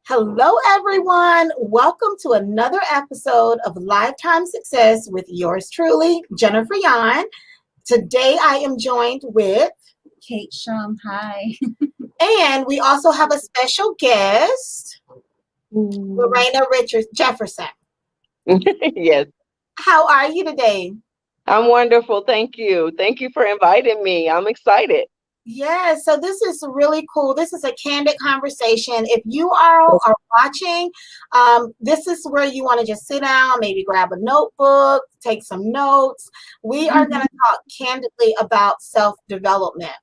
Hello, everyone. Welcome to another episode of Lifetime Success with yours truly, Jennifer Yon. Today, I am joined with Kate Shum. Hi. and we also have a special guest, Lorena Jefferson. Yes. How are you today? I'm wonderful. Thank you. Thank you for inviting me. I'm excited. Yes, so this is really cool. This is a candid conversation. If you are watching, this is where you want to just sit down, maybe grab a notebook, take some notes. We are going to talk candidly about self-development.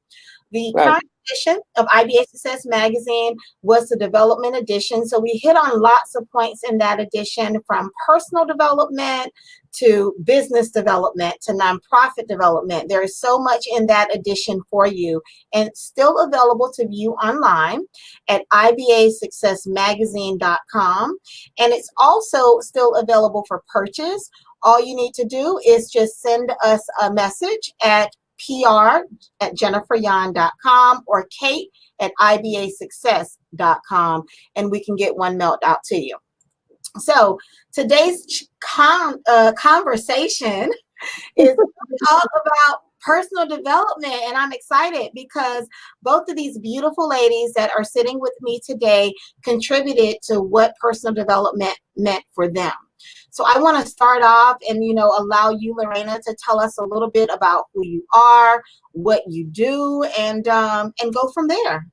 The current edition of IBA Success Magazine was the development edition. So we hit on lots of points in that edition, from personal development to business development to nonprofit development. There is so much in that edition for you, and it's still available to view online at ibasuccessmagazine.com. And it's also still available for purchase. All you need to do is just send us a message at pr@jenniferyon.com or kate@ibasuccess.com, and we can get one mailed out to you. So today's conversation is all about personal development, and I'm excited because both of these beautiful ladies that are sitting with me today contributed to what personal development meant for them. So I want to start off and, allow you, Lorena, to tell us a little bit about who you are, what you do, and go from there.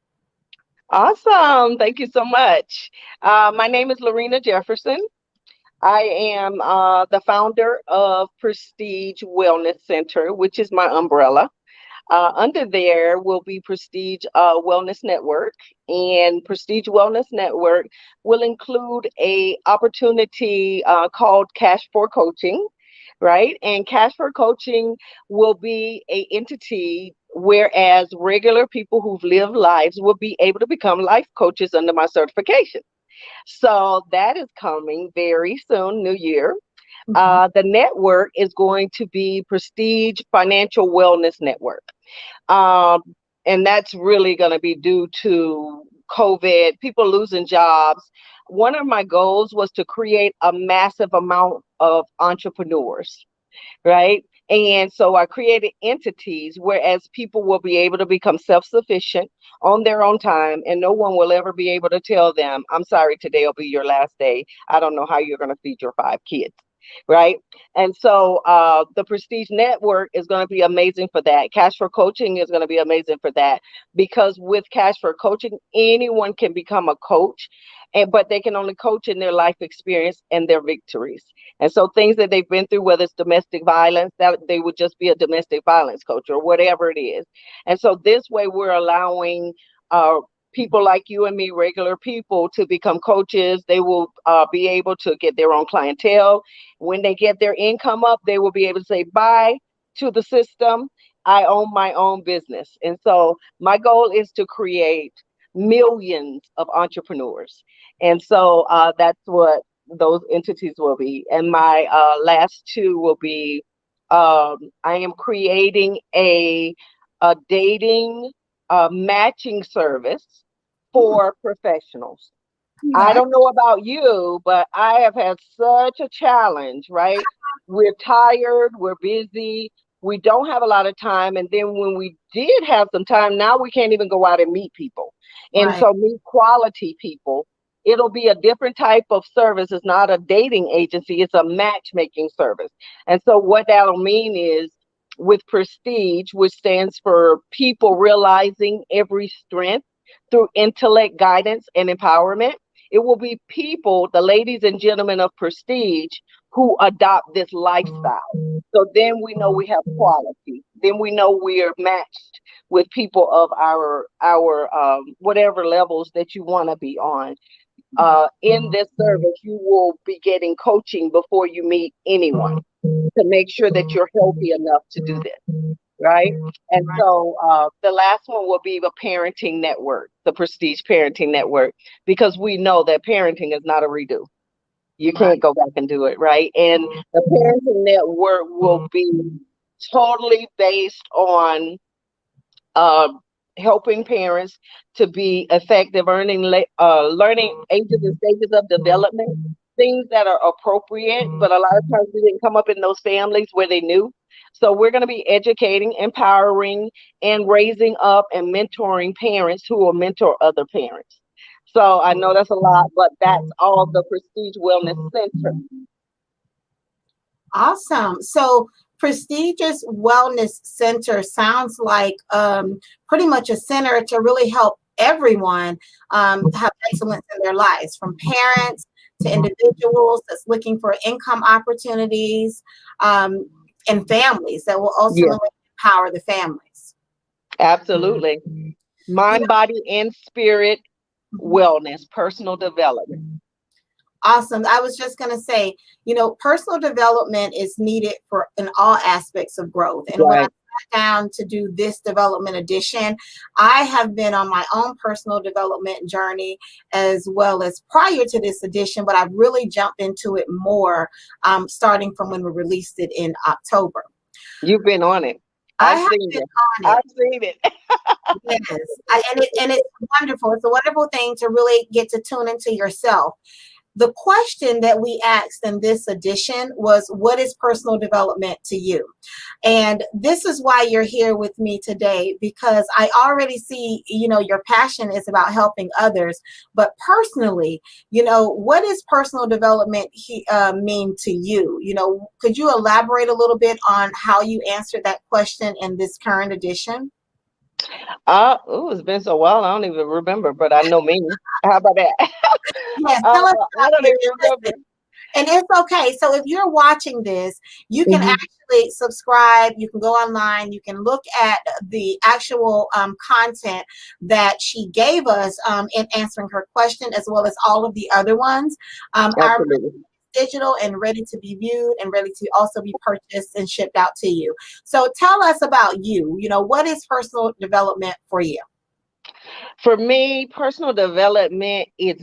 Awesome. Thank you so much. My name is Lorena Jefferson. I am the founder of Prestige Wellness Center, which is my umbrella. Under there will be Prestige Wellness Network, and Prestige Wellness Network will include a opportunity called Cash for Coaching, right? And Cash for Coaching will be a entity whereas regular people who've lived lives will be able to become life coaches under my certification. So that is coming very soon, New Year. The network is going to be Prestige Financial Wellness Network. And that's really going to be due to COVID, people losing jobs. One of my goals was to create a massive amount of entrepreneurs, right? And so I created entities whereas people will be able to become self-sufficient on their own time, and no one will ever be able to tell them, I'm sorry, today will be your last day. I don't know how you're going to feed your 5 kids. Right. And so the Prestige Network is going to be amazing for that. Cash for Coaching is going to be amazing for that, because with Cash for Coaching, anyone can become a coach, but they can only coach in their life experience and their victories. And so things that they've been through, whether it's domestic violence, that they would just be a domestic violence coach or whatever it is. And so this way we're allowing people like you and me, regular people, to become coaches. They will be able to get their own clientele. When they get their income up, they will be able to say bye to the system. I own my own business. And so my goal is to create millions of entrepreneurs. And so that's what those entities will be. And my last two will be, I am creating a dating matching service for professionals. I don't know about you, but I have had such a challenge, right? We're tired, we're busy, we don't have a lot of time. And then when we did have some time, now we can't even go out and meet people. And so meet quality people. It'll be a different type of service. It's not a dating agency, it's a matchmaking service. And so what that'll mean is, with Prestige, which stands for people realizing every strength through intellect, guidance, and empowerment, it will be people, the ladies and gentlemen of Prestige, who adopt this lifestyle. So then we know we have quality. Then we know we are matched with people of our whatever levels that you want to be on. In this service, you will be getting coaching before you meet anyone to make sure that you're healthy enough to do this. Right. And so the last one will be the parenting network, the Prestige Parenting Network, because we know that parenting is not a redo. You can't go back and do it. Right. And the parenting network will be totally based on helping parents to be effective, learning ages and stages of development, things that are appropriate. But a lot of times we didn't come up in those families where they knew. So we're going to be educating, empowering, and raising up and mentoring parents who will mentor other parents. So I know that's a lot, but that's all the Prestige Wellness Center. Awesome. So prestigious wellness center sounds like pretty much a center to really help everyone have excellence in their lives, from parents to individuals that's looking for income opportunities, and families that will Yeah, ultimately empower the families. absolutely. You Mind, body, and spirit know, wellness, personal development. awesome. I was just going to say, personal development is needed for in all aspects of growth. And when I Right. sat down to do this development edition, I have been on my own personal development journey as well as prior to this edition, but I've really jumped into it more starting from when we released it in October. You've been on it. I I've have seen been it. on it. I've seen it. Yes, and it's wonderful. It's a wonderful thing to really get to tune into yourself. The question that we asked in this edition was, what is personal development to you? And this is why you're here with me today, because I already see, your passion is about helping others. But personally, what does personal development mean to you? Could you elaborate a little bit on how you answered that question in this current edition? Oh, it's been so while, I don't even remember, but I know me. How about that? Yes, tell us I about don't you. even remember. Listen, and it's okay. So if you're watching this, you can Mhm. actually subscribe. You can go online. You can look at the actual content that she gave us in answering her question, as well as all of the other ones. Our Absolutely. digital and ready to be viewed and ready to also be purchased and shipped out to you. So tell us about you. What is personal development for you? For me, personal development is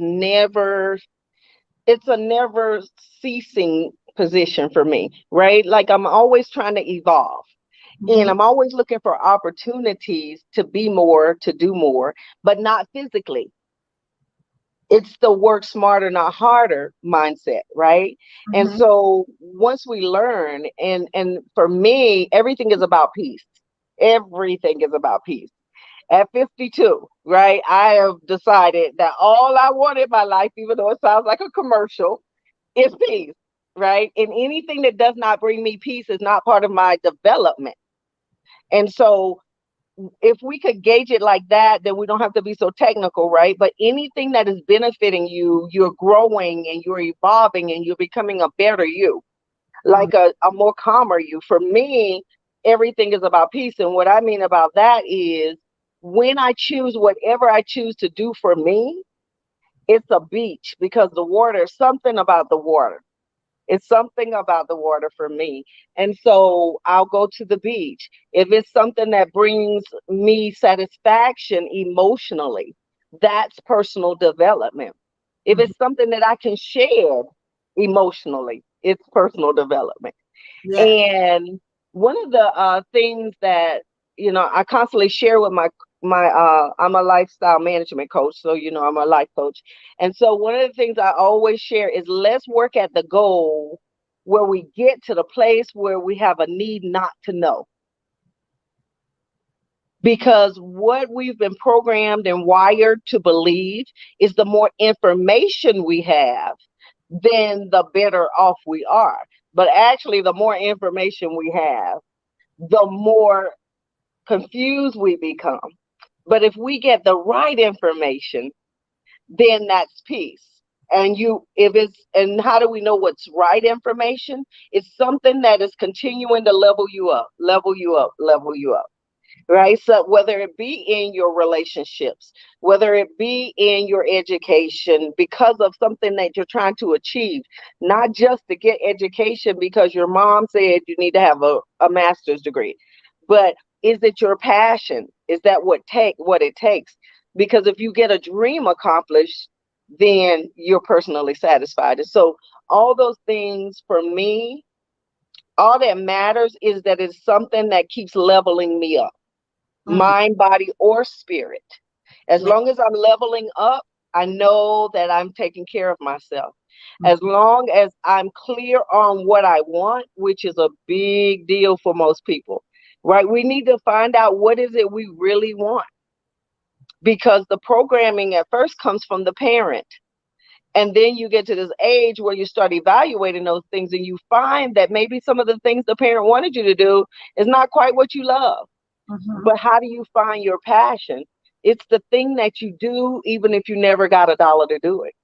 it's a never ceasing position for me, right? Like I'm always trying to evolve. And Mhm. I'm always looking for opportunities to be more, to do more, but not physically. It's the work smarter, not harder mindset, right? And Mhm. so once we learn, and for me, everything is about peace. Everything is about peace. At 52, right, I have decided that all I want in my life, even though it sounds like a commercial, is peace, right? And anything that does not bring me peace is not part of my development. And so if we could gauge it like that, then we don't have to be so technical, right? But anything that is benefiting you, you're growing and you're evolving and you're becoming a better you, Mhm. like a more calmer you. For me, everything is about peace. And what I mean about that is when I choose whatever I choose to do for me, it's a beach because the water, something about the water. It's something about the water for me. And so I'll go to the beach. If it's something that brings me satisfaction emotionally, that's personal development. If Mhm. it's something that I can share emotionally, it's personal development. Yes. And one of the things that I constantly share with I'm a lifestyle management coach, so I'm a life coach. And so one of the things I always share is let's work at the goal where we get to the place where we have a need not to know. Because what we've been programmed and wired to believe is the more information we have, then the better off we are. But actually, the more information we have, the more confused we become. But if we get the right information, then that's peace. And how do we know what's right information? It's something that is continuing to level you up, level you up, level you up, right? So whether it be in your relationships, whether it be in your education, because of something that you're trying to achieve, not just to get education because your mom said you need to have a master's degree, but is it your passion? Is that what it takes? Because if you get a dream accomplished, then you're personally satisfied. And so all those things for me, all that matters is that it's something that keeps leveling me up. mind, body, or spirit. As Yeah. long as I'm leveling up, I know that I'm taking care of myself. As long as I'm clear on what I want, which is a big deal for most people, right? We need to find out what is it we really want, because the programming at first comes from the parent. And then you get to this age where you start evaluating those things and you find that maybe some of the things the parent wanted you to do is not quite what you love. But how do you find your passion? It's the thing that you do, even if you never got a dollar to do it,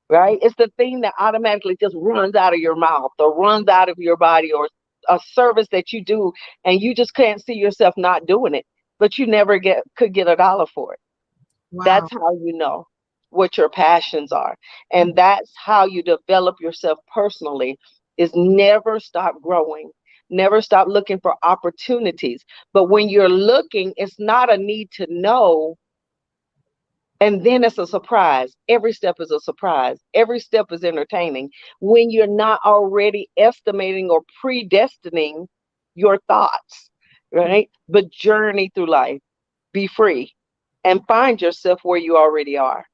right? It's the thing that automatically just runs out of your mouth or runs out of your body, or a service that you do and you just can't see yourself not doing it, but you never could get a dollar for it. Wow. That's how you know what your passions are. And that's how you develop yourself personally, is never stop growing. Never stop looking for opportunities. But when you're looking, it's not a need to know. And then it's a surprise. Every step is a surprise. Every step is entertaining when you're not already estimating or predestining your thoughts, right? But journey through life, be free, and find yourself where you already are.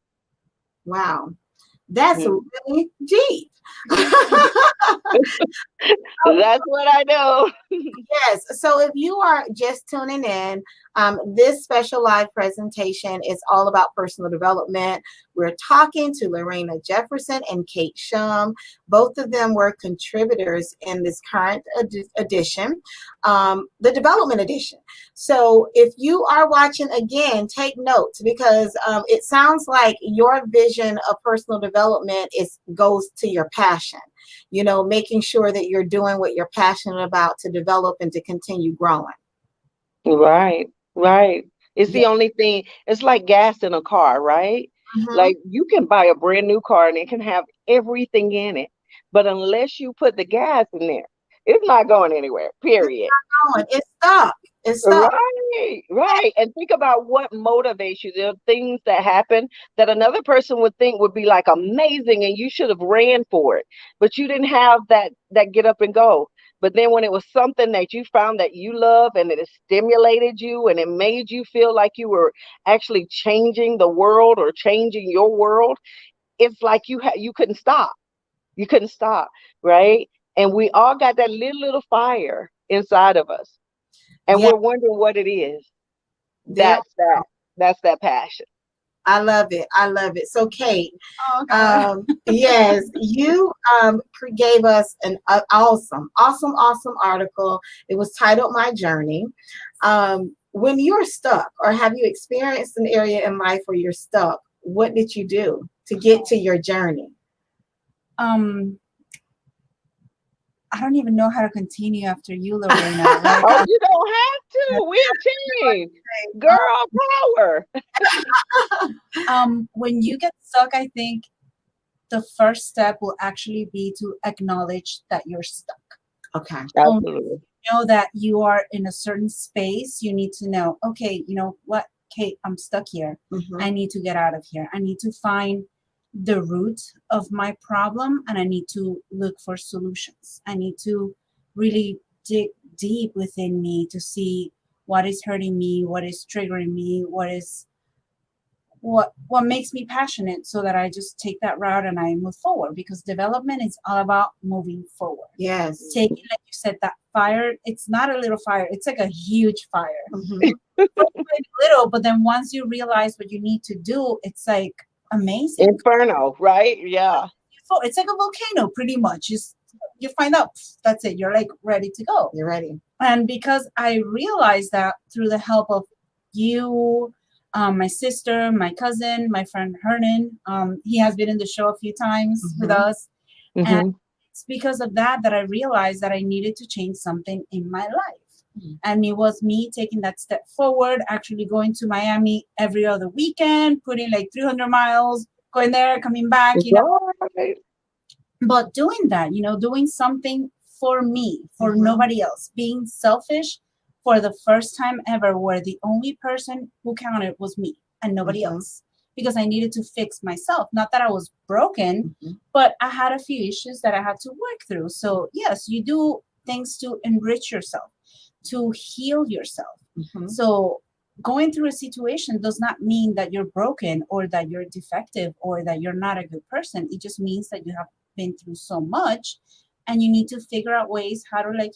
Wow. That's Mm. really deep. That's what I know. Yes. So if you are just tuning in, this special live presentation is all about personal development. We're talking to Lorena Jefferson and Kate Shum. Both of them were contributors in this current edition, the development edition. So if you are watching again, take notes, because it sounds like your vision of personal development goes to your passion. Making sure that you're doing what you're passionate about to develop and to continue growing. Right, right. It's Yeah. the only thing. It's like gas in a car, right? Mm-hmm. Like you can buy a brand new car and it can have everything in it, but unless you put the gas in there, it's not going anywhere, It's period. not going. It's stuck. It's stuck. Right, right. And think about what motivates you. There are things that happen that another person would think would be like amazing and you should have ran for it. But you didn't have that get up and go. But then when it was something that you found that you love and it stimulated you and it made you feel like you were actually changing the world or changing your world, it's like you couldn't stop. You couldn't stop, right? And we all got that little fire inside of us, and Yeah. we're wondering what it is. There. That's that passion. I love it. I love it. So, Kate, Oh, God. yes, you gave us an awesome article. It was titled "My Journey." When you're stuck, or have you experienced an area in life where you're stuck, what did you do to get to your journey? Um, I don't even know how to continue after you, Lorena. Like, Oh, you don't have to. We're a team. Girl power. when you get stuck, I think the first step will actually be to acknowledge that you're stuck. Okay. Absolutely. Know that you are in a certain space. You need to know, okay, you know what, Kate, I'm stuck here. Mm-hmm. I need to get out of here. I need to find the root of my problem, and I need to look for solutions. I need to really dig deep within me to see what is hurting me, what is triggering me, what makes me passionate, so that I just take that route and I move forward, because development is all about moving forward. Yes. Taking, like you said, that fire, it's not a little fire, it's like a huge fire. Mm-hmm. Little, but then once you realize what you need to do, it's like amazing. Inferno, right? Yeah. It's like a volcano, pretty much. You find out, that's it, you're like ready to go. You're ready. And because I realized that through the help of you, my sister, my cousin, my friend Hernan, he has been in the show a few times with us. Mm-hmm. And it's because of that I realized that I needed to change something in my life. Mm-hmm. And it was me taking that step forward, actually going to Miami every other weekend, putting like 300 miles, going there, coming back, Right. But doing that, doing something for me, for nobody else, being selfish for the first time ever, where the only person who counted was me and nobody else, because I needed to fix myself. Not that I was broken, but I had a few issues that I had to work through. So yes, you do things to enrich yourself, to heal yourself. So going through a situation does not mean that you're broken or that you're defective or that you're not a good person. It just means that you have been through so much and you need to figure out ways how to, like,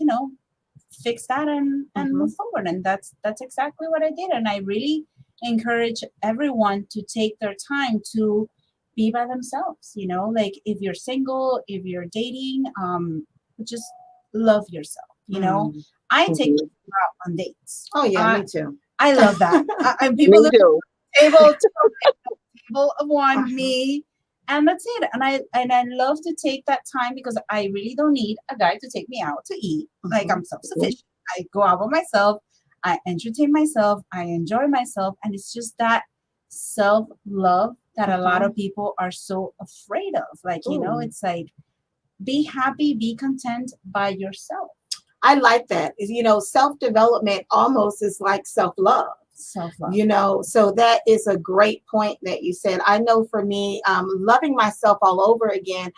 fix that and move forward. And that's exactly what I did. And I really encourage everyone to take their time to be by themselves. Like, if you're single, if you're dating, just love yourself. I take Mhm. people out on dates. Oh yeah, me too. I love that. And people Me look at too. the table of one, me, and that's it. And I love to take that time because I really don't need a guy to take me out to eat. Like, I'm self-sufficient. I go out by myself. I entertain myself. I enjoy myself, and it's just that self-love that a lot of people are so afraid of. Like, it's like, be happy, be content by yourself. I like that. Self-development almost is like self-love. Self-love. So that is a great point that you said. I know for me, loving myself all over again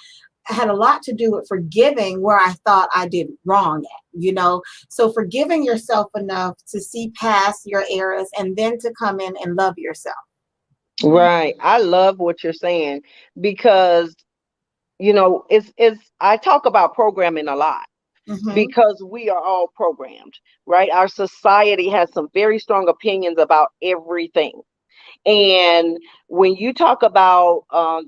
had a lot to do with forgiving where I thought I did wrong at, so forgiving yourself enough to see past your errors and then to come in and love yourself. Right. I love what you're saying because, it's I talk about programming a lot. Because we are all programmed, right? Our society has some very strong opinions about everything. And when you talk about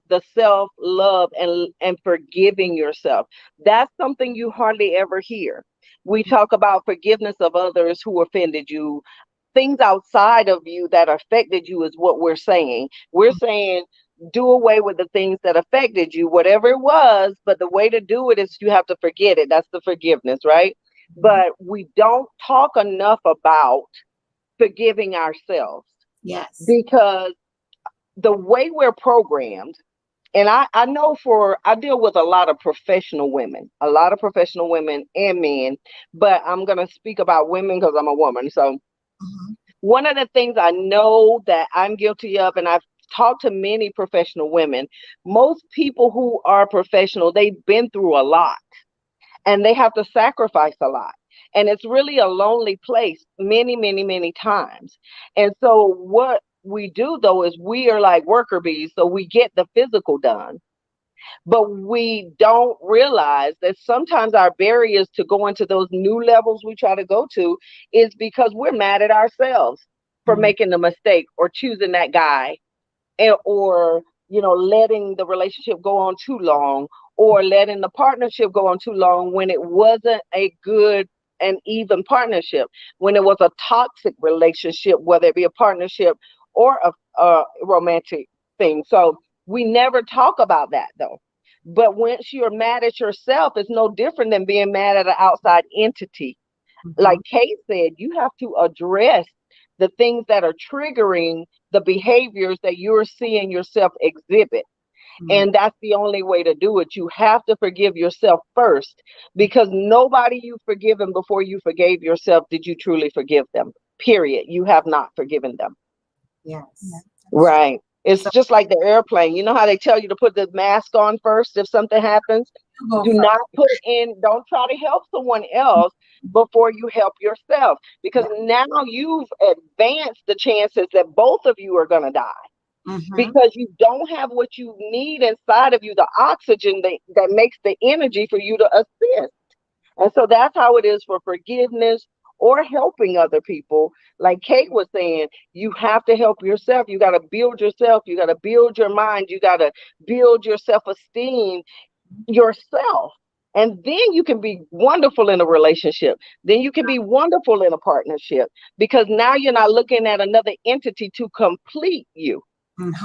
the self-love and forgiving yourself, that's something you hardly ever hear. We talk about forgiveness of others who offended you. Things outside of you that affected you is what we're saying. We're saying do away with the things that affected you, whatever it was. But the way to do it is you have to forget it. That's the forgiveness, right? But we don't talk enough about forgiving ourselves. Yes. Because the way we're programmed, and I know I deal with a lot of professional women and men, but I'm going to speak about women because I'm a woman. So one of the things I know that I'm guilty of, and I've talked to many professional women, most people who are professional, they've been through a lot and they have to sacrifice a lot. And it's really a lonely place many, many, many times. And so what we do, though, is we are like worker bees. So we get the physical done. But we don't realize that sometimes our barriers to go into those new levels we try to go to is because we're mad at ourselves for making the mistake or choosing that guy or letting the relationship go on too long or letting the partnership go on too long when it wasn't a good and even partnership, when it was a toxic relationship, whether it be a partnership or a romantic thing. So we never talk about that, though. But once you're mad at yourself, it's no different than being mad at an outside entity. Like Kate said, you have to address the things that are triggering the behaviors that you're seeing yourself exhibit. And that's the only way to do it. You have to forgive yourself first, because nobody you've forgiven before you forgave yourself did you truly forgive them. Period. You have not forgiven them. Yes. Right. It's just like the airplane. You know how they tell you to put the mask on first if something happens? Do not put don't try to help someone else before you help yourself, because now you've advanced the chances that both of you are going to die. Because you don't have what you need inside of you, the oxygen that makes the energy for you to assist. And so that's how it is for forgiveness or helping other people. Like Kate was saying, you have to help yourself. You got to build yourself. You got to build your mind. You got to build your self-esteem yourself. And then you can be wonderful in a relationship. Then you can be wonderful in a partnership, because now you're not looking at another entity to complete you.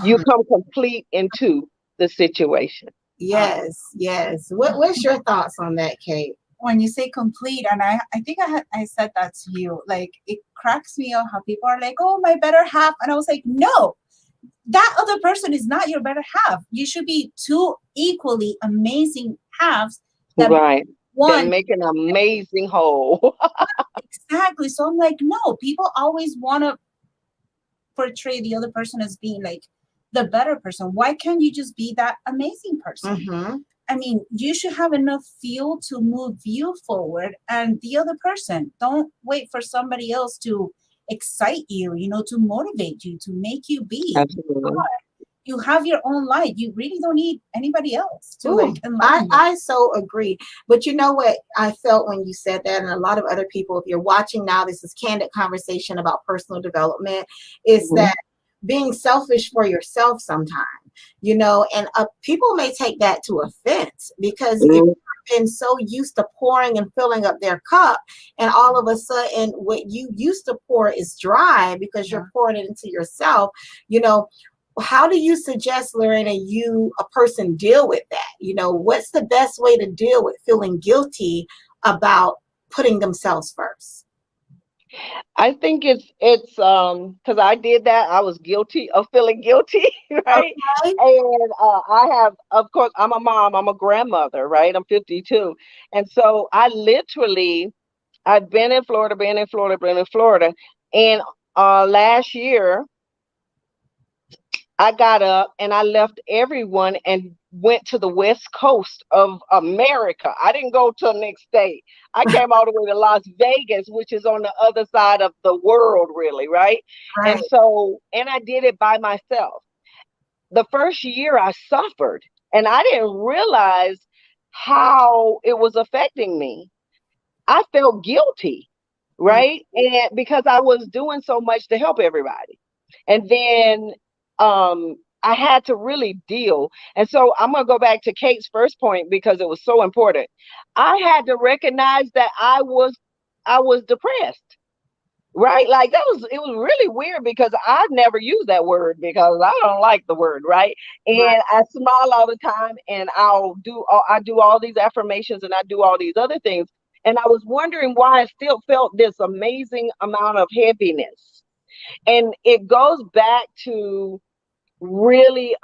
You come complete into the situation. Yes. What's your thoughts on that, Kate? When you say complete, and I think I said that to you, like, it cracks me up how people are like, oh, my better half. And I was like, no, that other person is not your better half. You should be two equally amazing halves that Right. one That make an amazing whole. exactly. So I'm like, no, people always want to portray the other person as being like the better person. Why can't you just be that amazing person? I mean, you should have enough fuel to move you forward and the other person. Don't wait for somebody else to excite you, to motivate you, to make you be. Absolutely. You have your own light. You really don't need anybody else to Ooh, enlighten you. I so agree. But you know what I felt when you said that, and a lot of other people, if you're watching now, this is candid conversation about personal development, is that being selfish for yourself sometimes, and people may take that to offense, because if you've been so used to pouring and filling up their cup, and all of a sudden what you used to pour is dry because you're pouring it into yourself, how do you suggest, Lorena, a person deal with that? What's the best way to deal with feeling guilty about putting themselves first? I think it's because I did that. I was guilty of feeling guilty, right? Okay. And I have, of course, I'm a mom, I'm a grandmother, right? I'm 52. And so I've been in Florida, and last year I got up and I left everyone and went to the west coast of America. I didn't go to the next state. I came all the way to Las Vegas, which is on the other side of the world, really, right? Right. And so, and I did it by myself. The first year I suffered, and I didn't realize how it was affecting me. I felt guilty, right? And because I was doing so much to help everybody. And then I had to really deal. And so I'm going to go back to Kate's first point because it was so important. I had to recognize that I was depressed. Right? Like it was really weird because I never use that word because I don't like the word, right? Right. And I smile all the time and I do all these affirmations and I do all these other things. And I was wondering why I still felt this amazing amount of heaviness. And it goes back to really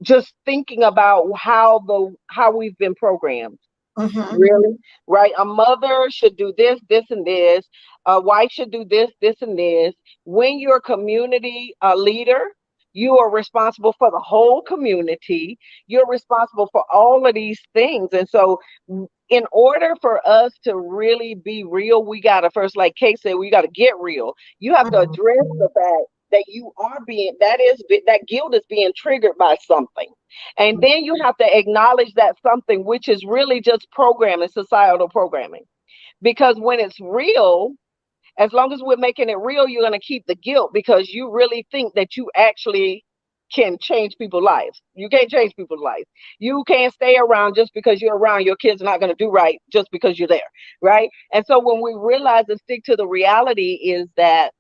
just thinking about how we've been programmed. Mm-hmm. Really? Right? A mother should do this, this, and this. A wife should do this, this, and this. When you're a community leader, you are responsible for the whole community. You're responsible for all of these things. And so, in order for us to really be real, we got to first, like Kate said, we got to get real. You have to address the fact that that guilt is being triggered by something. And then you have to acknowledge that something, which is really just programming, societal programming. Because when it's real, as long as we're making it real, you're going to keep the guilt because you really think that you actually can change people's lives. You can't change people's lives. You can't stay around just because you're around. Your kids are not going to do right just because you're there. Right. And so when we realize and stick to the reality is that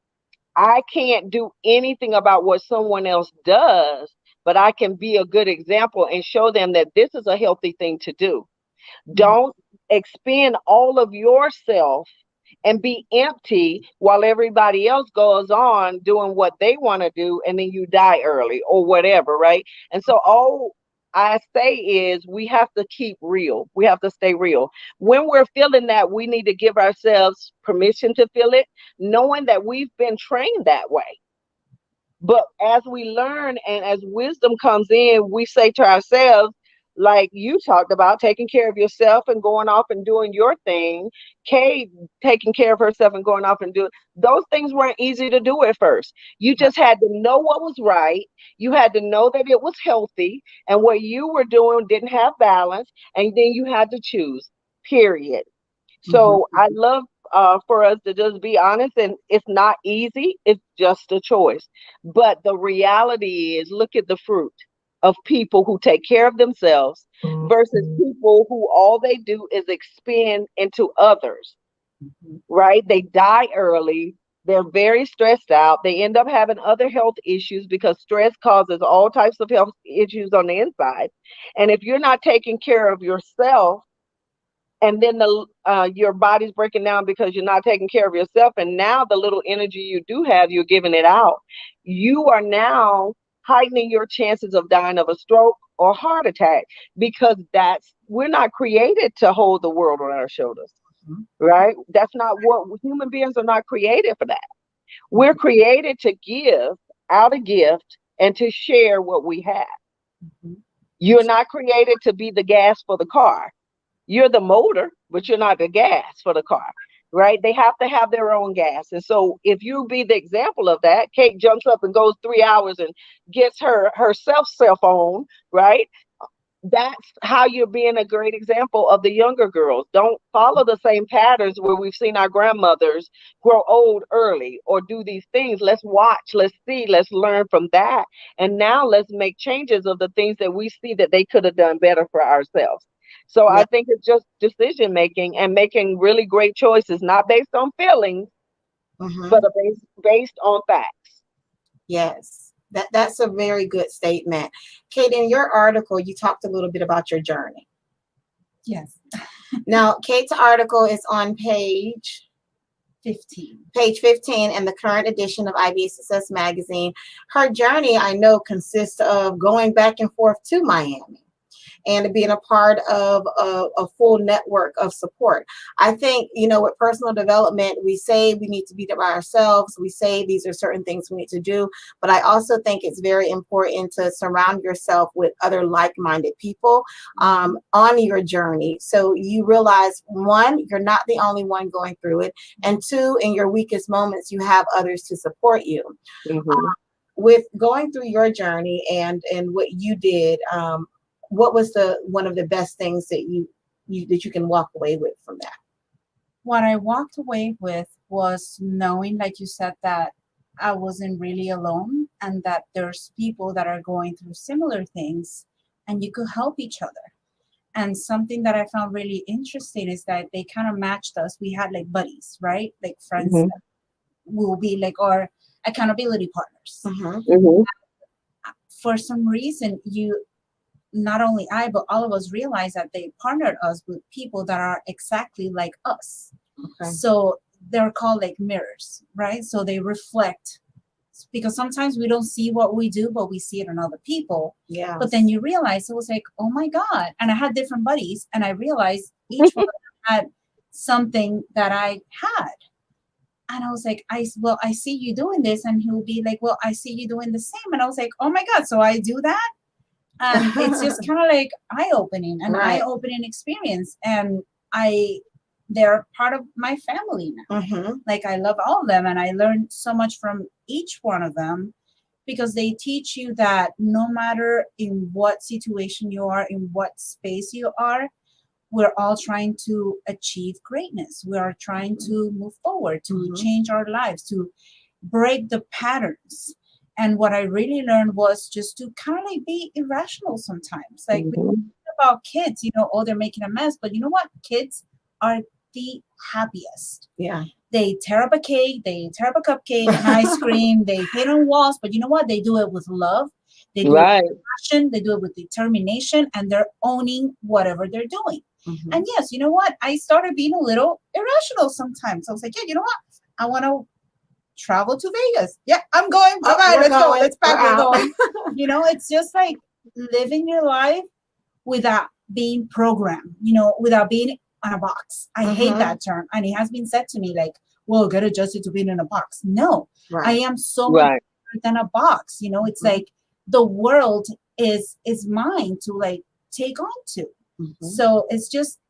I can't do anything about what someone else does, but I can be a good example and show them that this is a healthy thing to do. Don't expend all of yourself and be empty while everybody else goes on doing what they want to do and then you die early or whatever, right? And so all I say is we have to keep real. We have to stay real. When we're feeling that, we need to give ourselves permission to feel it, knowing that we've been trained that way. But as we learn and as wisdom comes in, we say to ourselves, like you talked about, taking care of yourself and going off and doing your thing. Kay taking care of herself and going off and doing those things weren't easy to do at first. You just had to know what was right. You had to know that it was healthy and what you were doing didn't have balance. And then you had to choose, period. So I love for us to just be honest, and it's not easy. It's just a choice. But the reality is, look at the fruit of people who take care of themselves versus people who all they do is expend into others, right? They die early. They're very stressed out. They end up having other health issues because stress causes all types of health issues on the inside. And if you're not taking care of yourself, and then your body's breaking down because you're not taking care of yourself, and now the little energy you do have, you're giving it out. You are now heightening your chances of dying of a stroke or heart attack because we're not created to hold the world on our shoulders, right? That's not what human beings are not created for that. We're created to give out a gift and to share what we have. You're not created to be the gas for the car. You're the motor, but you're not the gas for the car, right? They have to have their own gas. And so if you be the example of that, Kate jumps up and goes 3 hours and gets her herself cell phone, right? That's how you're being a great example of the younger girls. Don't follow the same patterns where we've seen our grandmothers grow old early or do these things. Let's watch, let's see, let's learn from that. And now let's make changes of the things that we see that they could have done better for ourselves. So Yeah. I think it's just decision making and making really great choices, not based on feelings, Hmm. but based on facts. Yes. That's a very good statement. Kate, in your article, you talked a little bit about your journey. Yes. Now, Kate's article is on page 15 in the current edition of IBA Success Magazine. Her journey, I know, consists of going back and forth to Miami and being a part of a full network of support. I think, with personal development, we say we need to be by ourselves. We say these are certain things we need to do. But I also think it's very important to surround yourself with other like-minded people on your journey. So you realize, one, you're not the only one going through it. And two, in your weakest moments, you have others to support you. Mm-hmm. With going through your journey and what you did, what was one of the best things that you can walk away with from that? What I walked away with was knowing, like you said, that I wasn't really alone and that there's people that are going through similar things and you could help each other. And something that I found really interesting is that they kind of matched us. We had like buddies, right? Like friends Mm-hmm. that will be like our accountability partners. Mm-hmm. Mm-hmm. For some reason, not only I, but all of us realized that they partnered us with people that are exactly like us. Okay. So they're called like mirrors, right? So they reflect, because sometimes we don't see what we do, but we see it in other people. Yeah. But then you realize, it was like, oh my God. And I had different buddies and I realized each one had something that I had. And I was like, I see you doing this. And he'll be like, well, I see you doing the same. And I was like, oh my God, so I do that? And it's just kind of like an Right. eye-opening experience. And they're part of my family now. Mm-hmm. Like, I love all of them, and I learned so much from each one of them, because they teach you that no matter in what situation you are, in what space you are, we're all trying to achieve greatness. We are trying to move forward, to change our lives, to break the patterns. And what I really learned was just to kind of like be irrational sometimes. Like, we Mm-hmm. talk about kids, oh, they're making a mess. But you know what? Kids are the happiest. Yeah. They tear up a cake, they tear up a cupcake, an ice cream, they hit on walls. But you know what? They do it with love. They do Right. it with passion. They do it with determination. And they're owning whatever they're doing. Mm-hmm. And yes, you know what? I started being a little irrational sometimes. I was like, yeah, you know what? I want to travel to Vegas. Yeah, I'm going. Bye-bye. Let's go. Let's pack. We're going. It's just like living your life without being programmed, without being on a box. I hate that term. And it has been said to me like, well, get adjusted to being in a box. No, Right. I am so much Right. better than a box. It's like the world is mine to like take on to. Mm-hmm. So it's just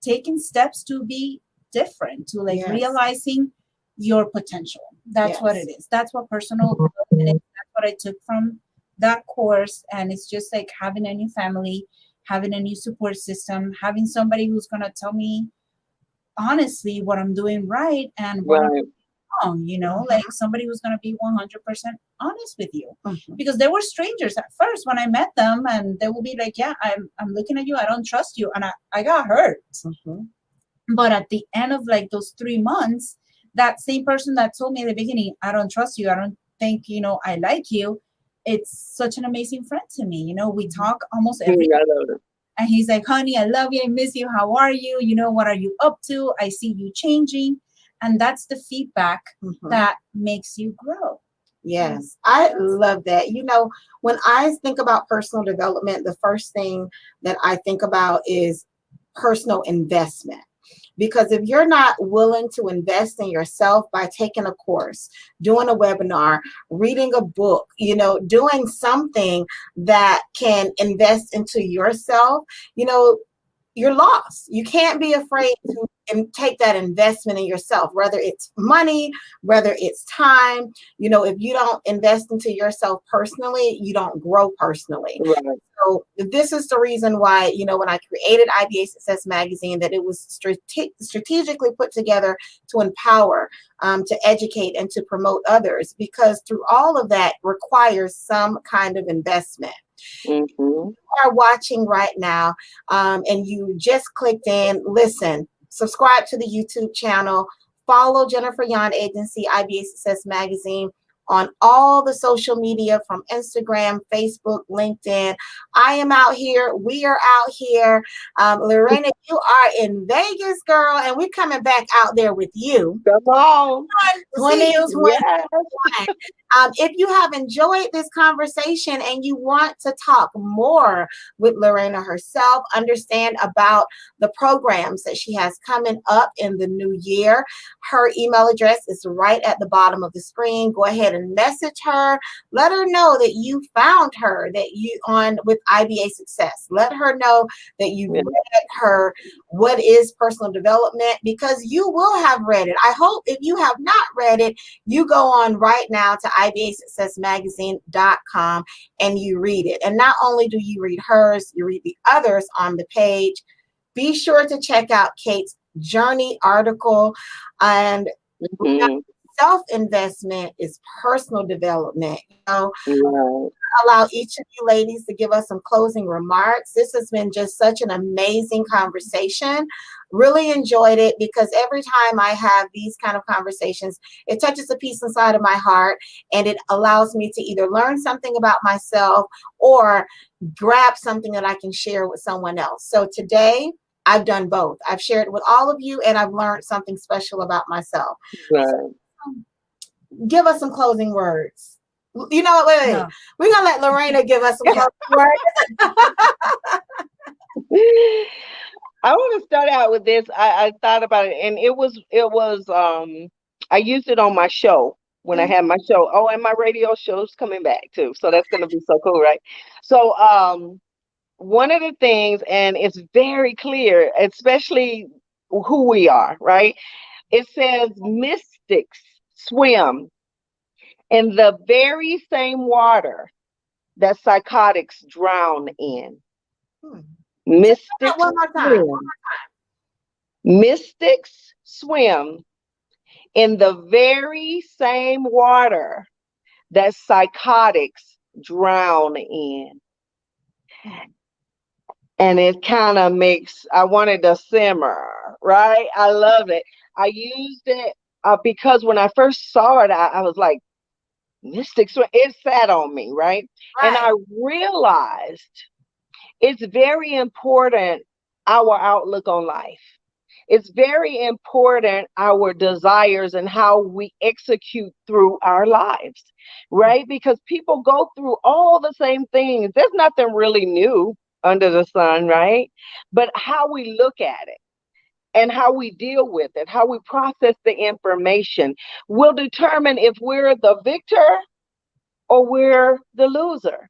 taking steps to be different, to like Yes. realizing your potential. That's what it is. That's what personal development is. That's what I took from that course. And it's just like having a new family, having a new support system, having somebody who's going to tell me honestly what I'm doing right and what I'm Right. doing wrong, like somebody who's going to be 100% honest with you. Mm-hmm. Because they were strangers at first when I met them, and they will be like, yeah, I'm looking at you, I don't trust you. And I got hurt. Mm-hmm. But at the end of like those 3 months, that same person that told me at the beginning, I don't trust you, I don't think, I like you, it's such an amazing friend to me. We talk almost every I day. love it. And he's like, honey, I love you, I miss you, how are you? What are you up to? I see you changing. And that's the feedback that makes you grow. Yes, I love that. When I think about personal development, the first thing that I think about is personal investment. Because if you're not willing to invest in yourself by taking a course, doing a webinar, reading a book, doing something that can invest into yourself, you're lost. You can't be afraid to take that investment in yourself, whether it's money, whether it's time. If you don't invest into yourself personally, you don't grow personally. Right. So this is the reason why, when I created IBA Success Magazine, that it was strategically put together to empower, to educate, and to promote others, because through all of that requires some kind of investment. Mm-hmm. You are watching right now, and you just clicked in, listen, subscribe to the YouTube channel, follow Jennifer Yon Agency, IBA Success Magazine on all the social media, from Instagram, Facebook, LinkedIn. I am out here. We are out here. Lorena, you are in Vegas, girl, and we're coming back out there with you. Come on. 2021. Yes. If you have enjoyed this conversation and you want to talk more with Lorena herself, understand about the programs that she has coming up in the new year, her email address is right at the bottom of the screen. Go ahead and message her. Let her know that you found her, that you on with IBA Success. Let her know that you read her What is Personal Development, because you will have read it. I hope if you have not read it, you go on right now to IBASuccessMagazine.com and you read it. And not only do you read hers, you read the others on the page. Be sure to check out Kate's journey article. And self-investment is personal development. Allow each of you ladies to give us some closing remarks. This has been just such an amazing conversation. Really enjoyed it, because every time I have these kind of conversations, it touches a piece inside of my heart, and it allows me to either learn something about myself or grab something that I can share with someone else. So today, I've done both. I've shared with all of you, and I've learned something special about myself. Right. So, give us some closing words. You know what? Wait. No. We're going to let Lorena give us some closing words. I want to start out with this. I thought about it, and it was I used it on my show when I had my show. Oh, and my radio show's coming back too. So that's going to be so cool, right? So one of the things, and it's very clear, especially who we are, right? It says mystics swim in the very same water that psychotics drown in. Mystics swim in the very same water that psychotics drown in. And it kind of makes, I wanted to simmer, right? I love it. I used it because when I first saw it, I was like, mystics, it sat on me, right? And I realized it's very important, our outlook on life. It's very important, our desires and how we execute through our lives, right? Because people go through all the same things. There's nothing really new under the sun, right? But how we look at it and how we deal with it, how we process the information will determine if we're the victor or we're the loser.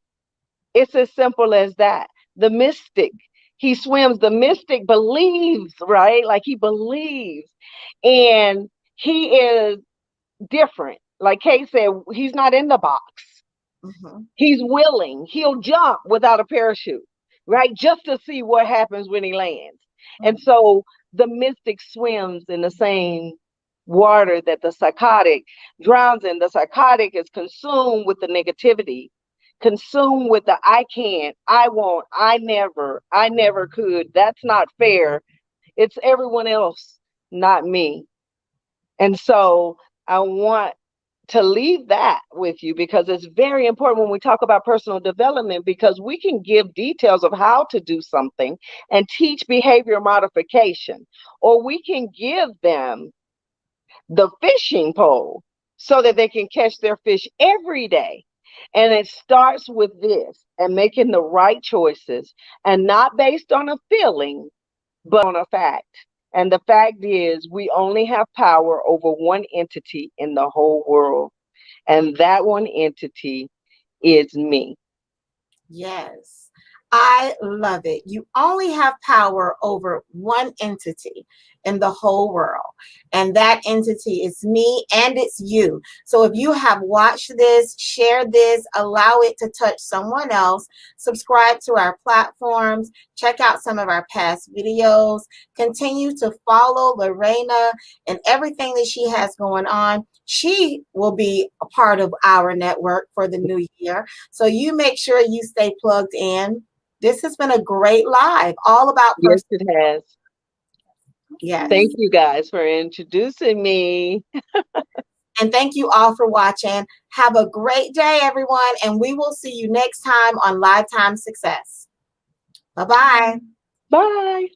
It's as simple as that. The mystic, he swims, the mystic believes, right? Like he believes, and he is different. Like Kate said, he's not in the box. He's willing. He'll jump without a parachute, right? Just to see what happens when he lands. And so the mystic swims in the same water that the psychotic drowns in. The psychotic is consumed with the negativity, consumed with the I can't, I won't, I never could, that's not fair, it's everyone else, not me. And so I want to leave that with you, because it's very important when we talk about personal development, because we can give details of how to do something and teach behavior modification, or we can give them the fishing pole so that they can catch their fish every day. And it starts with this, and making the right choices, and not based on a feeling, but on a fact. And the fact is, we only have power over one entity in the whole world. And that one entity is me. Yes. I love it. You only have power over one entity in the whole world, and that entity is me and it's you. So if you have watched this, share this, allow it to touch someone else, subscribe to our platforms, check out some of our past videos, continue to follow Lorena and everything that she has going on. She will be a part of our network for the new year. So you make sure you stay plugged in. This has been a great live, all about Yes, it has. Yes. Thank you guys for introducing me. And thank you all for watching. Have a great day, everyone. And we will see you next time on Lifetime Success. Bye-bye. Bye.